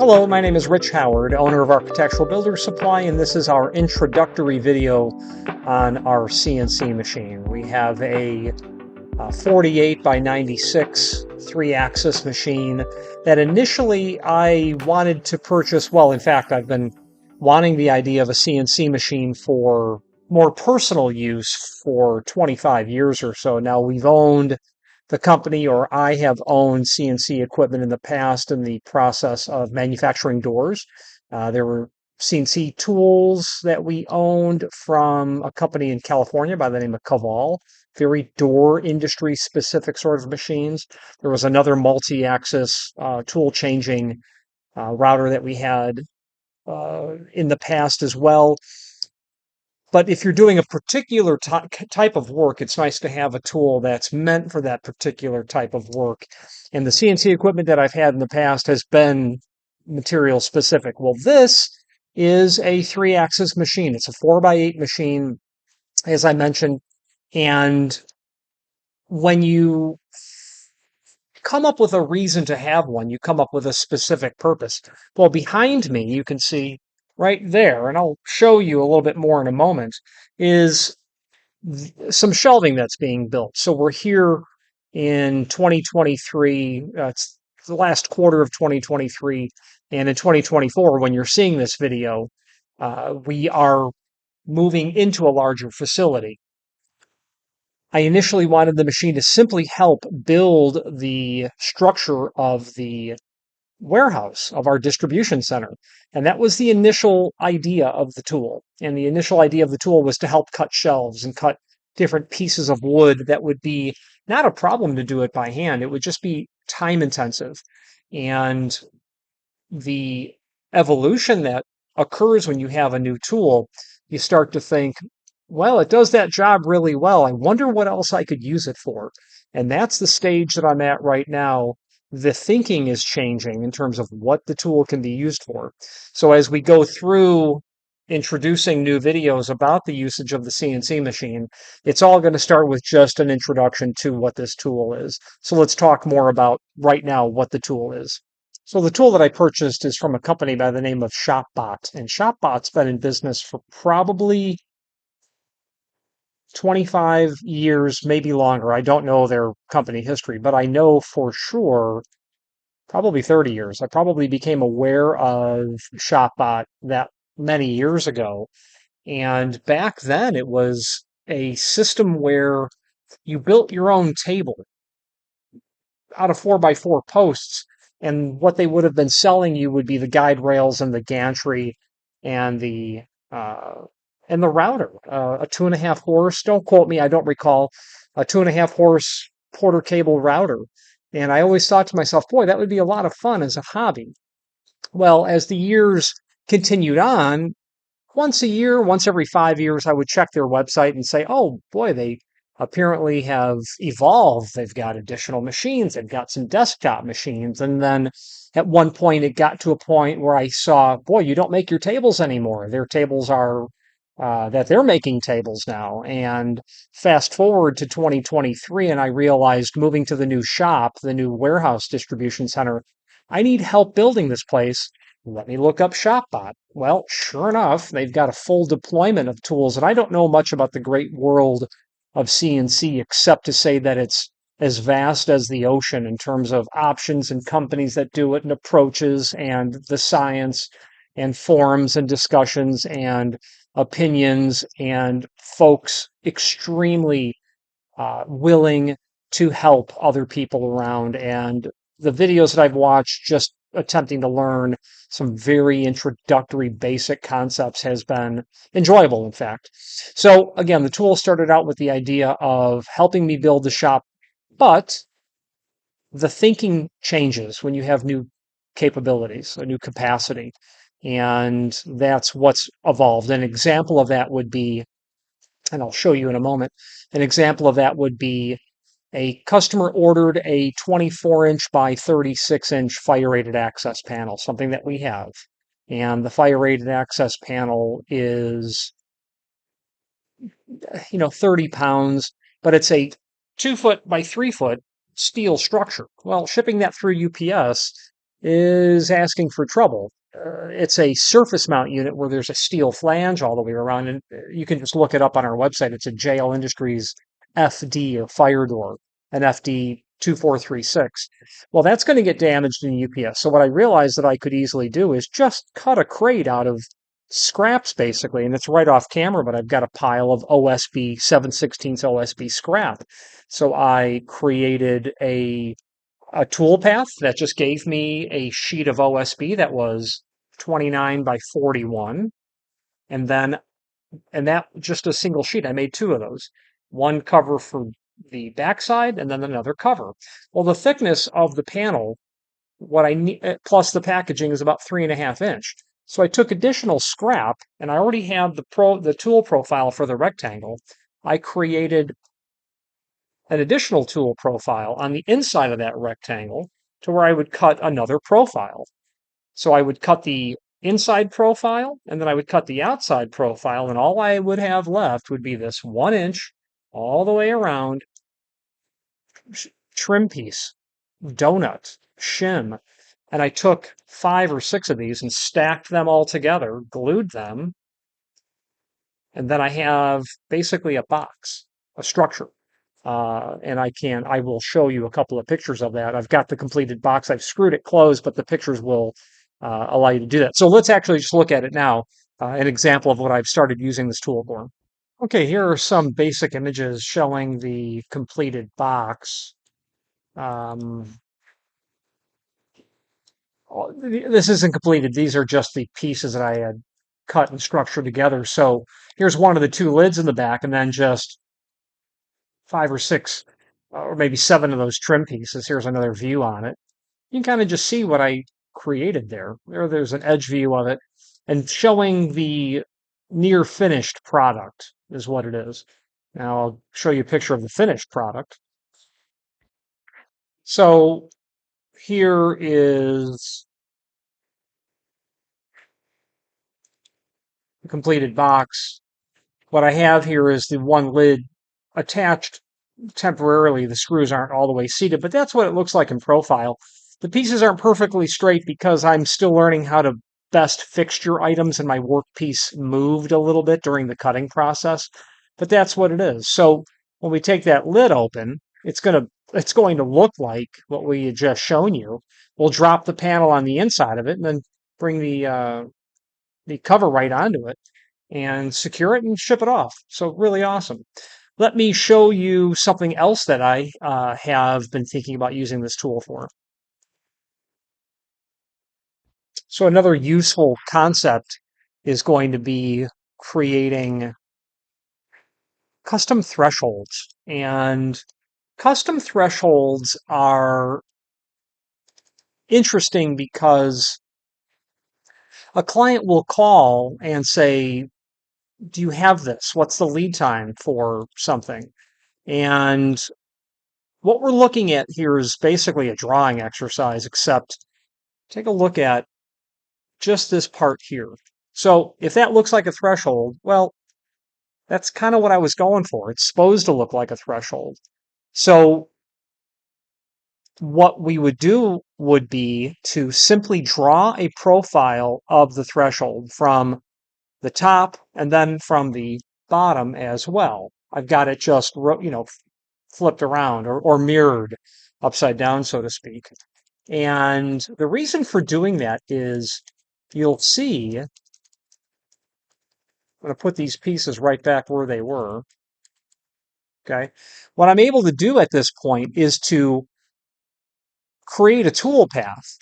Hello, my name is Rich Howard, owner of Architectural Builders Supply, and this is our introductory video on our CNC machine. We have a 48 by 96 3-axis machine that initially I wanted to purchase. Well, in fact, I've been wanting the idea of a CNC machine for more personal use for 25 years or so. Now, we've owned the company, or I have owned CNC equipment in the past in the process of manufacturing doors. There were CNC tools that we owned from a company in California by the name of Caval, very door industry specific sort of machines. There was another multi-axis tool changing router that we had in the past as well. But if you're doing a particular type of work, it's nice to have a tool that's meant for that particular type of work. And the CNC equipment that I've had in the past has been material specific. Well, this is a 3-axis machine. It's a 4x8 machine, as I mentioned. And when you come up with a reason to have one, you come up with a specific purpose. Well, behind me, you can see right there, and I'll show you a little bit more in a moment, is some shelving that's being built. So we're here in 2023, it's the last quarter of 2023, and in 2024, when you're seeing this video, we are moving into a larger facility. I initially wanted the machine to simply help build the structure of the warehouse of our distribution center. And that was the initial idea of the tool. And the initial idea of the tool was to help cut shelves and cut different pieces of wood that would be not a problem to do it by hand. It would just be time intensive. And the evolution that occurs when you have a new tool, you start to think, well, it does that job really well. I wonder what else I could use it for. And that's the stage that I'm at right now. The thinking is changing in terms of what the tool can be used for. So as we go through introducing new videos about the usage of the CNC machine, it's all going to start with just an introduction to what this tool is. So let's talk more about right now what the tool is. So the tool that I purchased is from a company by the name of ShopBot. And ShopBot's been in business for probably 25 years, maybe longer. I don't know their company history, but I know for sure probably 30 years. I probably became aware of ShopBot that many years ago. And back then it was a system where you built your own table out of 4x4 posts. And what they would have been selling you would be the guide rails and the gantry and the router, a 2.5 horse, don't quote me, I don't recall, a 2.5 horse Porter cable router. And I always thought to myself, boy, that would be a lot of fun as a hobby. Well, as the years continued on, once a year, once every 5 years, I would check their website and say, oh boy, they apparently have evolved. They've got additional machines. They've got some desktop machines. And then at one point, it got to a point where I saw, boy, you don't make your tables anymore. Their tables are that they're making tables now. And fast forward to 2023, and I realized moving to the new shop, the new warehouse distribution center, I need help building this place. Let me look up ShopBot. Well, sure enough, they've got a full deployment of tools. And I don't know much about the great world of CNC except to say that it's as vast as the ocean in terms of options and companies that do it and approaches and the science and forums and discussions and opinions and folks extremely willing to help other people around. And the videos that I've watched just attempting to learn some very introductory basic concepts has been enjoyable, in fact. So again, the tool started out with the idea of helping me build the shop, but the thinking changes when you have new capabilities, a new capacity. And that's what's evolved. An example of that would be, and I'll show you in a moment, an example of that would be a customer ordered a 24-inch by 36-inch fire-rated access panel, something that we have. And the fire-rated access panel is, 30 pounds, but it's a 2 foot by 3 foot steel structure. Well, shipping that through UPS is asking for trouble. It's a surface mount unit where there's a steel flange all the way around, and you can just look it up on our website. It's a JL Industries FD or fire door, an FD 2436. Well, that's going to get damaged in UPS. So what I realized that I could easily do is just cut a crate out of scraps, basically, and it's right off camera, but I've got a pile of OSB 7/16 OSB scrap. So I created a tool path that just gave me a sheet of OSB that was 29 by 41. And that just a single sheet. I made two of those. One cover for the backside and then another cover. Well, the thickness of the panel, what I need, plus the packaging is about 3.5 inch. So I took additional scrap and I already had the tool profile for the rectangle. I created an additional tool profile on the inside of that rectangle to where I would cut another profile. So I would cut the inside profile and then I would cut the outside profile, and all I would have left would be this 1 inch all the way around trim piece, donut, shim. And I took 5 or 6 of these and stacked them all together, glued them, and then I have basically a box, a structure. And I will show you a couple of pictures of that. I've got the completed box. I've screwed it closed, but the pictures will allow you to do that. So let's actually just look at it now, an example of what I've started using this tool for. Okay, here are some basic images showing the completed box. This isn't completed. These are just the pieces that I had cut and structured together. So here's one of the 2 lids in the back, and then just 5 or 6 or maybe 7 of those trim pieces. Here's another view on it. You can kind of just see what I created there. There's an edge view of it, and showing the near finished product is what it is. Now I'll show you a picture of the finished product. So here is the completed box. What I have here is the one lid attached temporarily. The screws aren't all the way seated, but that's what it looks like in profile. The pieces aren't perfectly straight because I'm still learning how to best fixture items, and my workpiece moved a little bit during the cutting process, but that's what it is. So when we take that lid open, it's going to look like what we had just shown you. We'll drop the panel on the inside of it and then bring the cover right onto it and secure it and ship it off. So really awesome. Let me show you something else that I have been thinking about using this tool for. So another useful concept is going to be creating custom thresholds. And custom thresholds are interesting because a client will call and say, do you have this? What's the lead time for something? And what we're looking at here is basically a drawing exercise, except take a look at just this part here. So if that looks like a threshold, well, that's kind of what I was going for. It's supposed to look like a threshold. So what we would do would be to simply draw a profile of the threshold from the top and then from the bottom as well. I've got it just, flipped around or mirrored upside down, so to speak. And the reason for doing that is you'll see, I'm going to put these pieces right back where they were. Okay. What I'm able to do at this point is to create a tool path.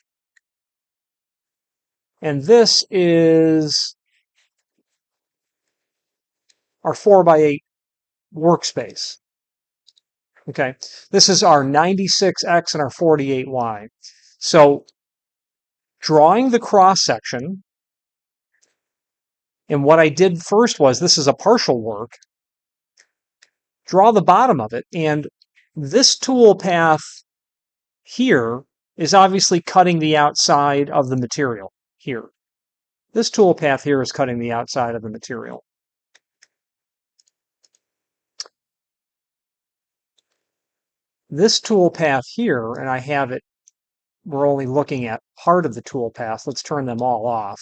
And this is our 4x8 workspace. Okay. This is our 96X and our 48Y. So drawing the cross section, and what I did first was, this is a partial work, draw the bottom of it, and this tool path here is obviously cutting the outside of the material here. This tool path here is cutting the outside of the material. This tool path here, and I have it we're only looking at part of the toolpath. Let's turn them all off.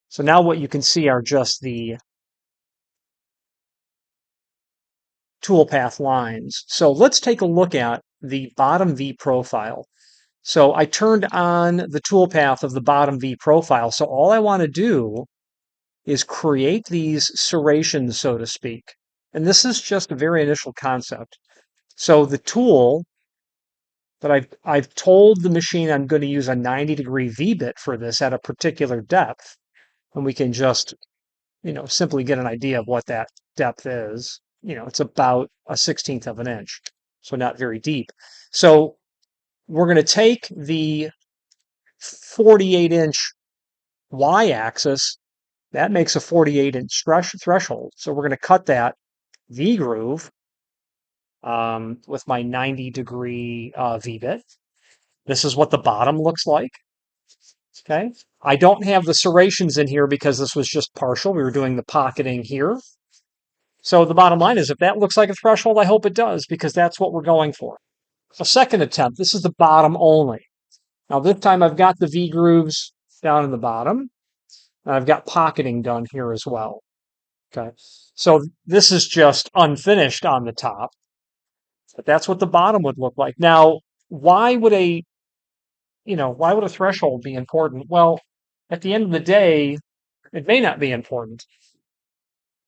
So now what you can see are just the toolpath lines. So let's take a look at the bottom V profile. So I turned on the toolpath of the bottom V profile. So all I want to do is create these serrations, so to speak. And this is just a very initial concept. So the tool that I've told the machine I'm going to use a 90-degree V-bit for this at a particular depth. And we can just, simply get an idea of what that depth is. It's about a 1/16 of an inch, so not very deep. So we're going to take the 48-inch y-axis. That makes a 48-inch threshold. So we're going to cut that V-groove with my 90-degree V-bit. This is what the bottom looks like. Okay. I don't have the serrations in here because this was just partial. We were doing the pocketing here. So the bottom line is if that looks like a threshold, I hope it does, because that's what we're going for. A second attempt. This is the bottom only. Now this time I've got the V-grooves down in the bottom. And I've got pocketing done here as well. Okay. So this is just unfinished on the top. But that's what the bottom would look like. Now, why would a threshold be important? Well, at the end of the day, it may not be important.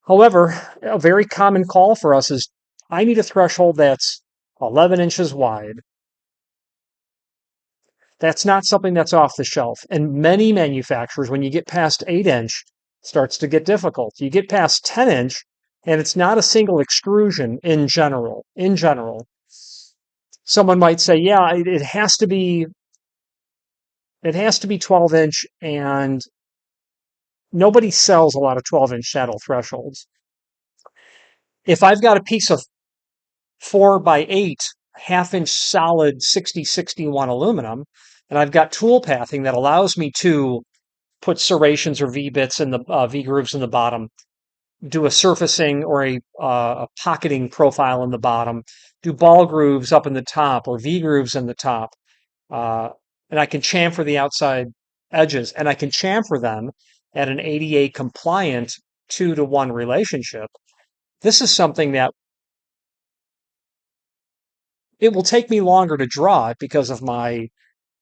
However, a very common call for us is, I need a threshold that's 11 inches wide. That's not something that's off the shelf. And many manufacturers, when you get past 8-inch, starts to get difficult. You get past 10-inch, and it's not a single extrusion in general. In general, someone might say, yeah, it has to be 12-inch, and nobody sells a lot of 12-inch saddle thresholds. If I've got a piece of 4x8 half-inch solid 6061 aluminum, and I've got tool pathing that allows me to put serrations or V-bits in the V-grooves in the bottom, do a surfacing or a pocketing profile in the bottom, do ball grooves up in the top or V-grooves in the top, and I can chamfer the outside edges, and I can chamfer them at an ADA compliant 2-to-1 relationship. This is something that it will take me longer to draw it because of my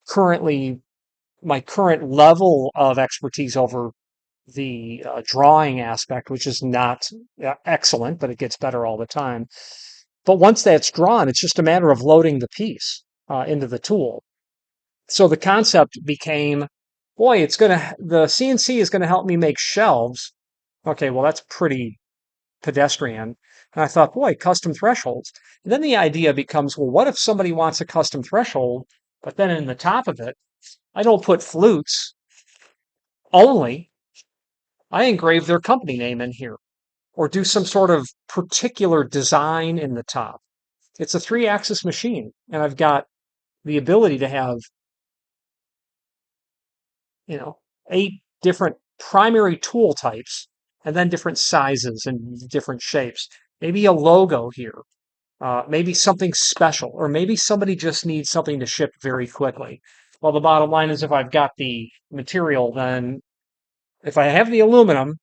current level of expertise over the drawing aspect, which is not excellent, but it gets better all the time. But once that's drawn, it's just a matter of loading the piece into the tool. So the concept became, boy, the CNC is going to help me make shelves. Okay, well, that's pretty pedestrian. And I thought, boy, custom thresholds. And then the idea becomes, well, what if somebody wants a custom threshold, but then in the top of it, I don't put flutes only. I engrave their company name in here, or do some sort of particular design in the top. It's a 3-axis machine, and I've got the ability to have 8 different primary tool types, and then different sizes and different shapes. Maybe a logo here, maybe something special, or maybe somebody just needs something to ship very quickly. Well, the bottom line is, if I've got the material, then if I have the aluminum,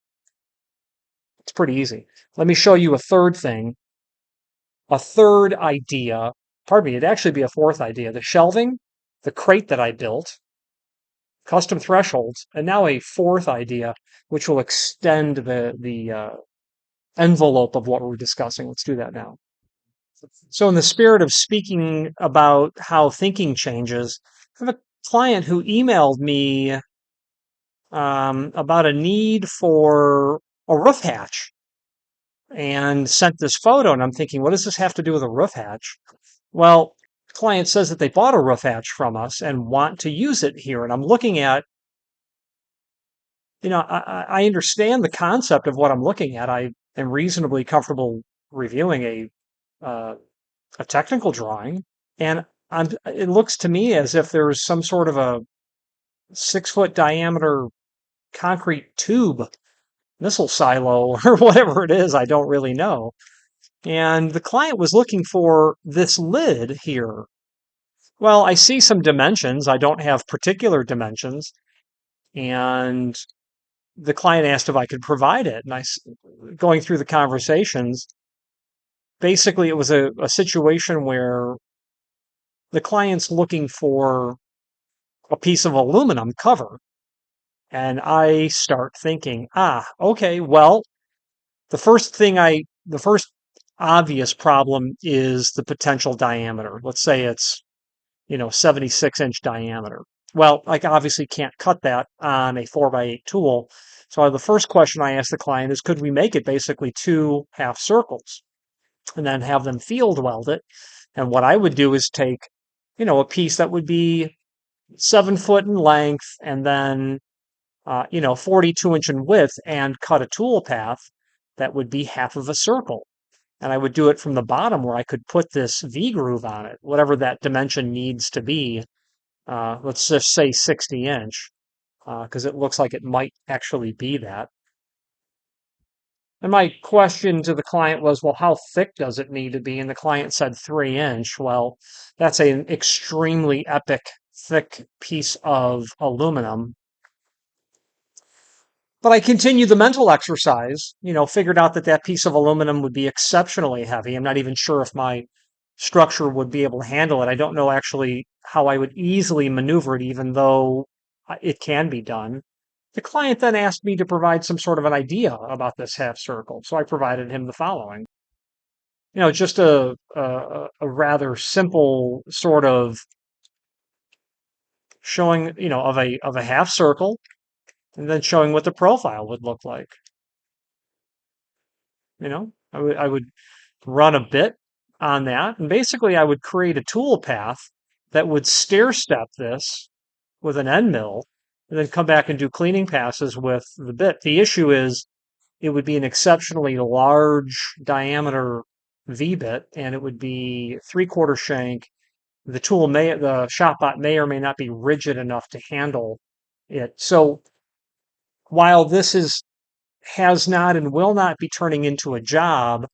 it's pretty easy. Let me show you a third thing, a third idea. Pardon me, it'd actually be a fourth idea. The shelving, the crate that I built, custom thresholds, and now a fourth idea, which will extend the envelope of what we're discussing. Let's do that now. So in the spirit of speaking about how thinking changes, I have a client who emailed me about a need for a roof hatch and sent this photo, and I'm thinking, what does this have to do with a roof hatch? Well, the client says that they bought a roof hatch from us and want to use it here, and I'm looking at, I understand the concept of what I'm looking at. I am reasonably comfortable reviewing a technical drawing, and it looks to me as if there's some sort of a 6-foot diameter concrete tube missile silo or whatever it is. I don't really know. And the client was looking for this lid here. Well, I see some dimensions. I don't have particular dimensions. And the client asked if I could provide it. And going through the conversations, basically it was a situation where the client's looking for a piece of aluminum cover. And I start thinking, okay, well, the first obvious problem is the potential diameter. Let's say it's, 76-inch diameter. Well, I obviously can't cut that on a 4x8 tool. So the first question I asked the client is, could we make it basically 2 half circles and then have them field weld it? And what I would do is take, a piece that would be 7 foot in length and then 42-inch in width and cut a tool path that would be half of a circle. And I would do it from the bottom where I could put this V groove on it, whatever that dimension needs to be. Let's just say 60-inch, because it looks like it might actually be that. And my question to the client was, well, how thick does it need to be? And the client said 3-inch. Well, that's an extremely epic thick piece of aluminum. But I continued the mental exercise, figured out that that piece of aluminum would be exceptionally heavy. I'm not even sure if my structure would be able to handle it. I don't know actually how I would easily maneuver it, even though it can be done. The client then asked me to provide some sort of an idea about this half circle. So I provided him the following. Just a rather simple sort of showing, of a half circle, and then showing what the profile would look like. I would run a bit on that, and basically I would create a tool path that would stair step this with an end mill, and then come back and do cleaning passes with the bit. The issue is it would be an exceptionally large diameter V-bit, and it would be 3/4 shank. The ShopBot may or may not be rigid enough to handle it. So while this has not and will not be turning into a job,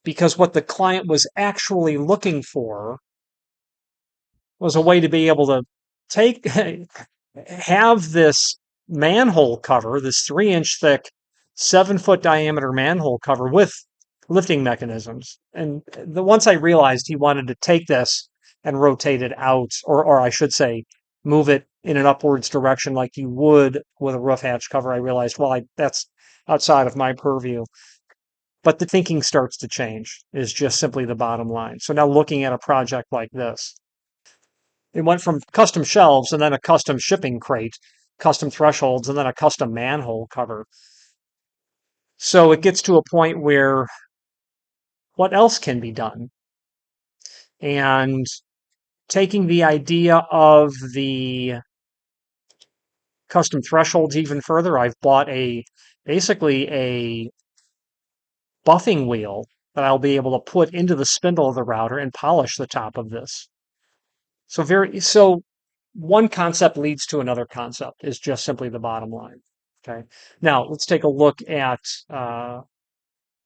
because what the client was actually looking for was a way to be able to have this manhole cover, this 3-inch thick, 7-foot diameter manhole cover with lifting mechanisms. And once I realized he wanted to take this and rotate it out, or I should say, move it in an upwards direction like you would with a roof hatch cover, I realized, well, that's outside of my purview. But the thinking starts to change, is just simply the bottom line. So now looking at a project like this, it went from custom shelves and then a custom shipping crate, custom thresholds, and then a custom manhole cover. So it gets to a point where what else can be done? And taking the idea of the custom thresholds even further, I've bought basically a buffing wheel that I'll be able to put into the spindle of the router and polish the top of this. So one concept leads to another concept is just simply the bottom line. Okay. Now let's take a look at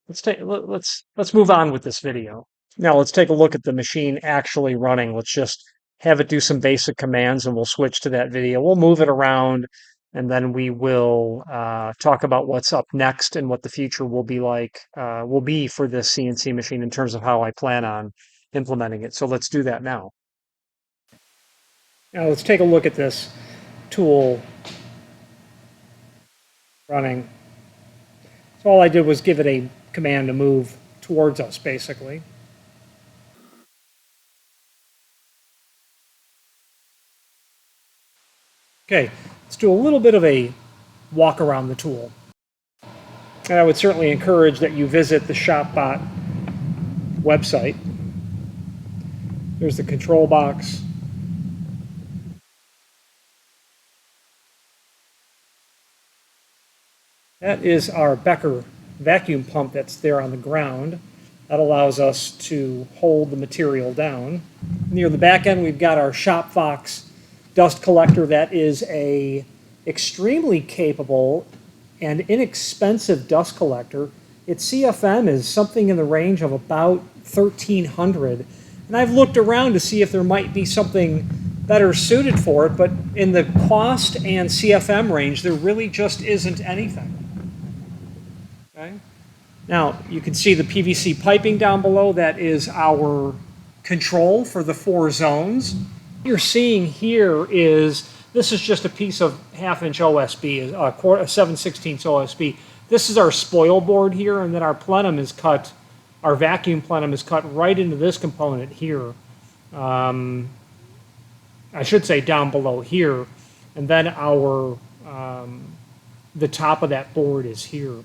let's move on with this video. Now let's take a look at the machine actually running. Let's just have it do some basic commands and we'll switch to that video. We'll move it around and then we will talk about what's up next and what the future will be for this CNC machine in terms of how I plan on implementing it. So let's do that now. Now let's take a look at this tool running. So all I did was give it a command to move towards us, basically. Okay, let's do a little bit of a walk around the tool. And I would certainly encourage that you visit the ShopBot website. There's the control box. That is our Becker vacuum pump that's there on the ground. That allows us to hold the material down. Near the back end, we've got our ShopFox dust collector. That is a extremely capable and inexpensive dust collector. Its CFM is something in the range of about $1,300, And I've looked around to see if there might be something better suited for it, but in the cost and CFM range, there really just isn't anything. Okay? Now, you can see the PVC piping down below. That is our control for the 4 zones. What you're seeing here is, this is just a piece of 1/2-inch OSB, a 7/16 OSB. This is our spoil board here, and then our plenum is cut, our vacuum plenum is cut right into this component here. I should say down below here, and then our the top of that board is here.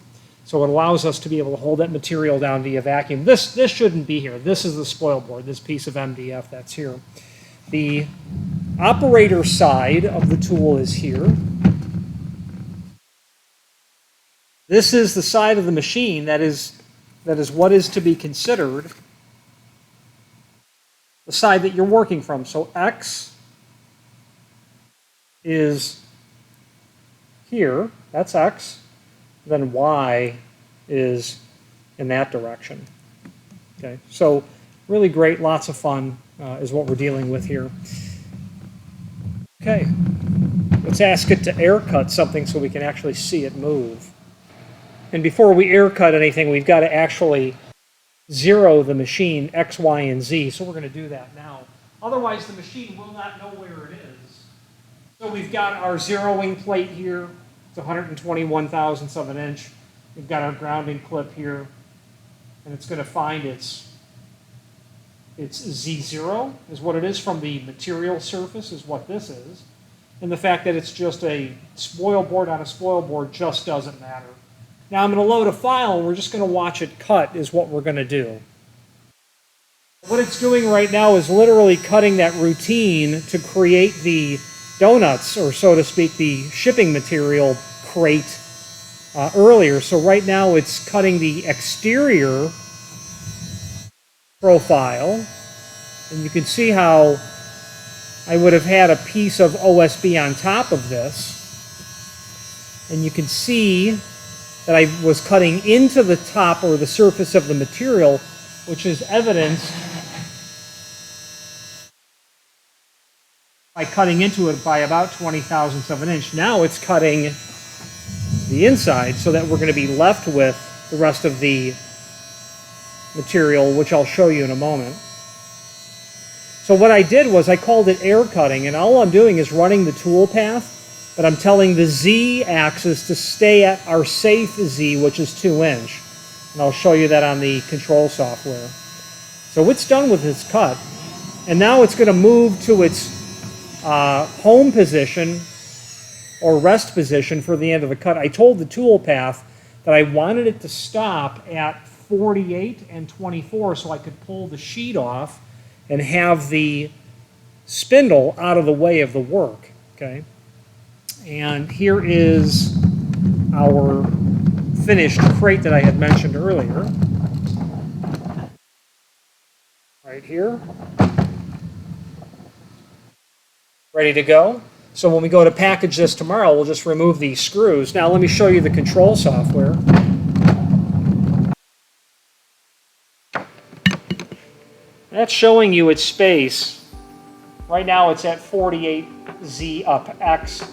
So it allows us to be able to hold that material down via vacuum. This shouldn't be here. This is the spoil board, this piece of MDF that's here. The operator side of the tool is here. This is the side of the machine that is what is to be considered the side that you're working from. So X is here, that's X, then Y is in that direction. Okay, so really great, lots of fun is what we're dealing with here. Okay, let's ask it to air cut something so we can actually see it move. And before we air cut anything, we've got to actually zero the machine X, Y, and Z, so we're going to do that now. Otherwise, the machine will not know where it is. So we've got our zeroing plate here. It's 121 thousandths of an inch. We've got our grounding clip here, and it's going to find its Z0 is what it is from the material surface is what this is. And the fact that it's just a spoil board on a spoil board just doesn't matter. Now I'm going to load a file, and we're just going to watch it cut is what we're going to do. What it's doing right now is literally cutting that routine to create the donuts, or so to speak, the shipping material crate earlier. So right now it's cutting the exterior profile, and you can see how I would have had a piece of OSB on top of this, and you can see that I was cutting into the top or the surface of the material, which is evidenced by cutting into it by about 20 thousandths of an inch. Now it's cutting the inside so that we're going to be left with the rest of the material, which I'll show you in a moment. So what I did was I called it air cutting, and all I'm doing is running the tool path, but I'm telling the Z axis to stay at our safe Z, which is 2-inch. And I'll show you that on the control software. So it's done with its cut, and now it's going to move to its home position or rest position for the end of the cut. I told the tool path that I wanted it to stop at 48 and 24 so I could pull the sheet off and have the spindle out of the way of the work. Okay, and here is our finished crate that I had mentioned earlier. Right here. Ready to go. So when we go to package this tomorrow, we'll just remove these screws. Now let me show you the control software. That's showing you its space. Right now it's at 48Z up X,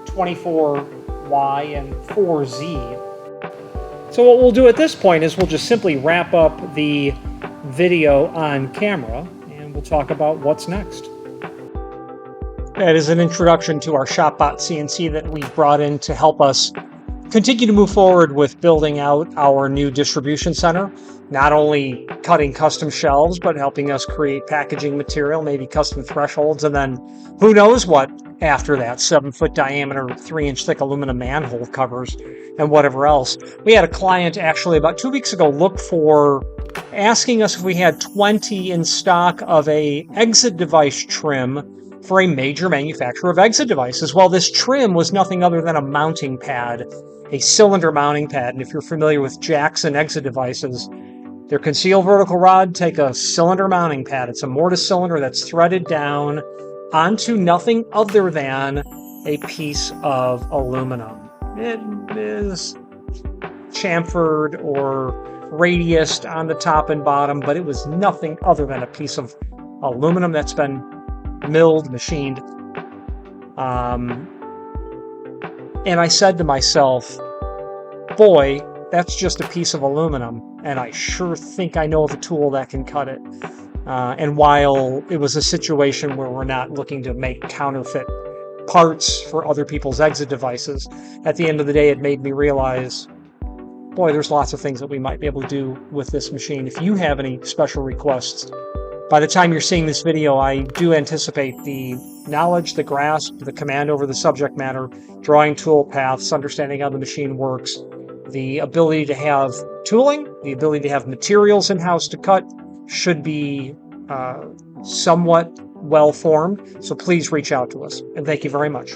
24Y, and 4Z. So what we'll do at this point is we'll just simply wrap up the video on camera, and we'll talk about what's next. That is an introduction to our ShopBot CNC that we've brought in to help us continue to move forward with building out our new distribution center. Not only cutting custom shelves, but helping us create packaging material, maybe custom thresholds, and then who knows what after that, 7-foot diameter, 3-inch thick aluminum manhole covers, and whatever else. We had a client actually about 2 weeks ago asking us if we had 20 in stock of a exit device trim for a major manufacturer of exit devices. Well, this trim was nothing other than a mounting pad, a cylinder mounting pad. And if you're familiar with Jackson exit devices, their concealed vertical rod take a cylinder mounting pad. It's a mortise cylinder that's threaded down onto nothing other than a piece of aluminum. It is chamfered or radiused on the top and bottom, but it was nothing other than a piece of aluminum that's been milled, machined. And I said to myself, boy, that's just a piece of aluminum, and I sure think I know of a tool that can cut it. And while it was a situation where we're not looking to make counterfeit parts for other people's exit devices, at the end of the day, it made me realize, boy, there's lots of things that we might be able to do with this machine. If you have any special requests, by the time you're seeing this video, I do anticipate the knowledge, the grasp, the command over the subject matter, drawing tool paths, understanding how the machine works, the ability to have tooling, the ability to have materials in-house to cut should be somewhat well-formed. So please reach out to us. And thank you very much.